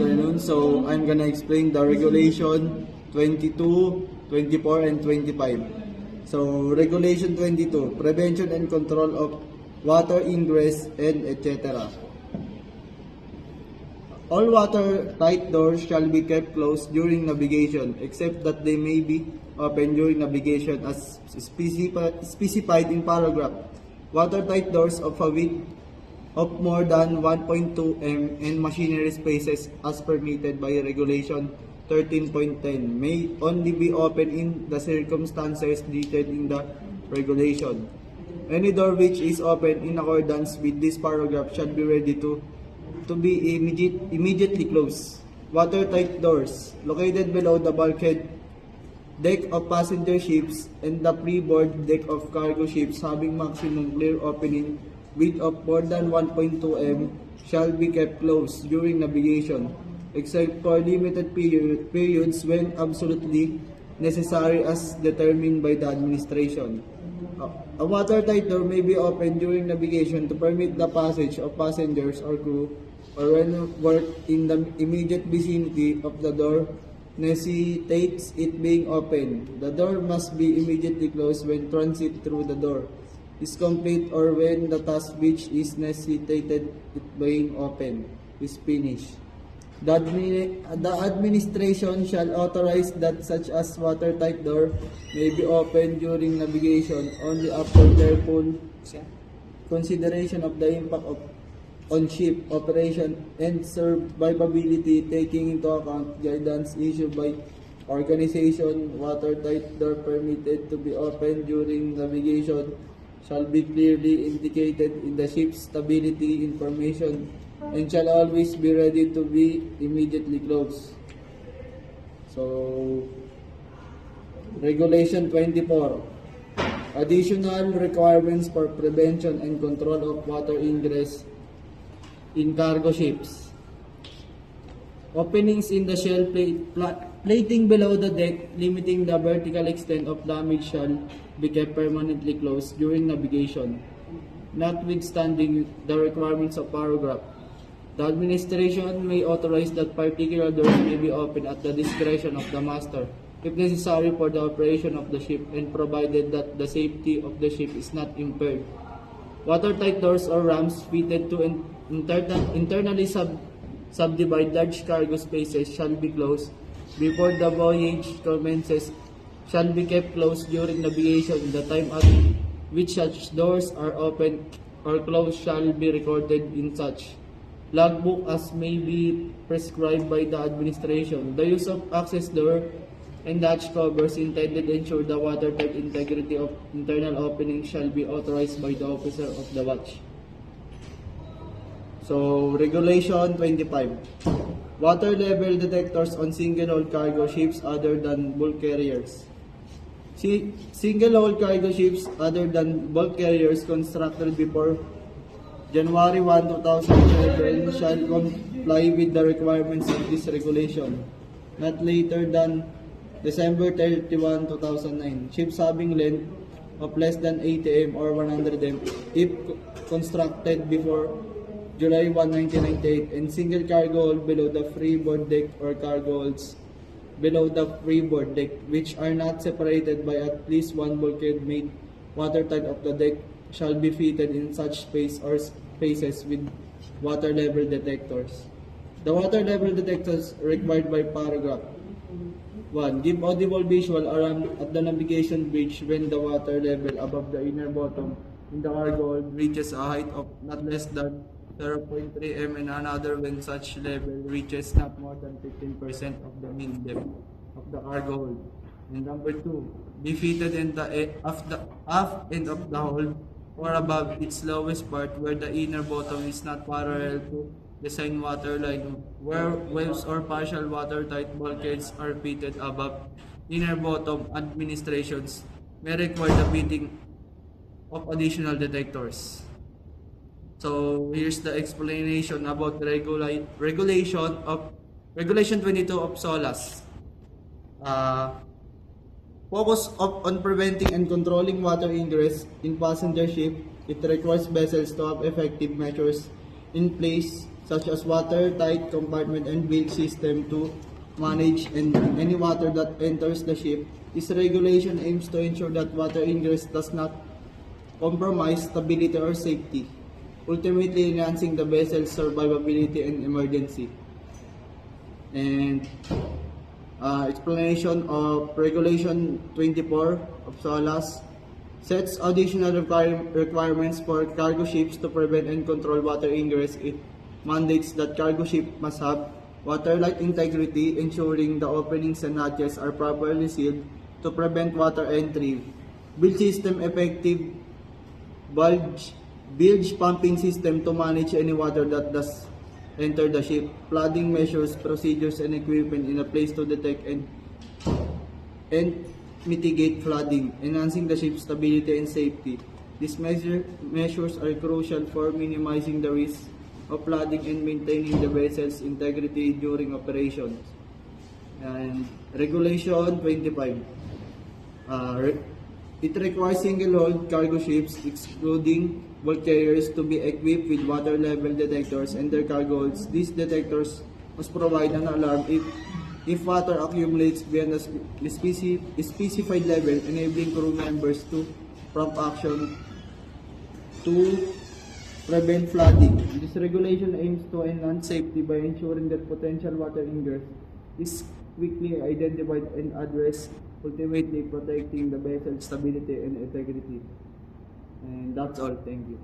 afternoon. So I'm gonna explain the regulation 22, 24, and 25. So regulation 22, prevention and control of water ingress and etc. All watertight doors shall be kept closed during navigation, except that they may be open during navigation as specified in paragraph. Watertight doors of a width of more than 1.2 m and machinery spaces as permitted by Regulation 13.10 may only be open in the circumstances detailed in the regulation. Any door which is open in accordance with this paragraph shall be ready to be immediately closed. Watertight doors located below the bulkhead deck of passenger ships and the freeboard deck of cargo ships having maximum clear opening width of more than 1.2 m shall be kept closed during navigation, except for limited periods when absolutely necessary as determined by the administration. A watertight door may be opened during navigation to permit the passage of passengers or crew, or when work in the immediate vicinity of the door necessitates it being open. The door must be immediately closed when transit through the door is complete or when the task which is necessitated it being open is finished. The administration shall authorize that such as watertight door may be opened during navigation only after careful consideration of the impact on ship operation and survivability, taking into account guidance issued by organization. Watertight door permitted to be opened during navigation shall be clearly indicated in the ship's stability information and shall always be ready to be immediately closed. So, Regulation 24. Additional requirements for prevention and control of water ingress in cargo ships. Openings in the shell plating below the deck limiting the vertical extent of damage shall be kept permanently closed during navigation, notwithstanding the requirements of paragraph. The administration may authorize that particular doors may be opened at the discretion of the master, if necessary for the operation of the ship and provided that the safety of the ship is not impaired. Watertight doors or ramps fitted to internally subdivide large cargo spaces shall be closed before the voyage commences, shall be kept closed during navigation. The time at which such doors are open or closed shall be recorded in such logbook as may be prescribed by the administration. The use of access door and latch covers intended to ensure the watertight integrity of internal openings shall be authorized by the officer of the watch. So, Regulation 25. Water level detectors on single-hull cargo ships other than bulk carriers. Single-hull cargo ships other than bulk carriers constructed before January 1, 2011 shall comply with the requirements of this regulation, not later than December 31, 2009. Ships having length of less than 80 m or 100 m if constructed before July 1, 1998, and single cargo hold below the freeboard deck or cargo holds below the freeboard deck, which are not separated by at least one bulkhead made watertight of the deck, shall be fitted in such space or spaces with water level detectors. The water level detectors required by paragraph 1. Give audible visual around at the navigation bridge when the water level above the inner bottom in the cargo hold reaches a height of not less than 0.3 m and another when such level reaches not more than 15% of the mean depth of the cargo hold. And number 2, be fitted in the aft end of the hold or above its lowest part where the inner bottom is not parallel to the sign waterline, where waves or partial watertight bulkheads are fitted above inner bottom. Administrations may require the fitting of additional detectors. So here's the explanation about the Regulation 22 of SOLAS. Focus on preventing and controlling water ingress in passenger ship. It requires vessels to have effective measures in place such as watertight compartment and bilge system to manage any water that enters the ship. This regulation aims to ensure that water ingress does not compromise stability or safety, ultimately enhancing the vessel's survivability and emergency. And explanation of Regulation 24 of SOLAS sets additional requirements for cargo ships to prevent and control water ingress. It mandates that cargo ship must have watertight integrity, ensuring the openings and hatches are properly sealed to prevent water entry. Build system effective bilge pumping system to manage any water that does enter the ship. Flooding measures, procedures, and equipment in a place to detect and mitigate flooding, enhancing the ship's stability and safety. These measures are crucial for minimizing the risk of flooding and maintaining the vessel's integrity during operations. And Regulation 25. It requires single-hull cargo ships, excluding bulk carriers, to be equipped with water level detectors and their cargo holds. These detectors must provide an alarm if water accumulates beyond a specified level, enabling crew members to prompt action to prevent flooding. This regulation aims to enhance safety by ensuring that potential water ingress is quickly identified and addressed, ultimately protecting the vessel's stability and integrity. And that's all. Thank you.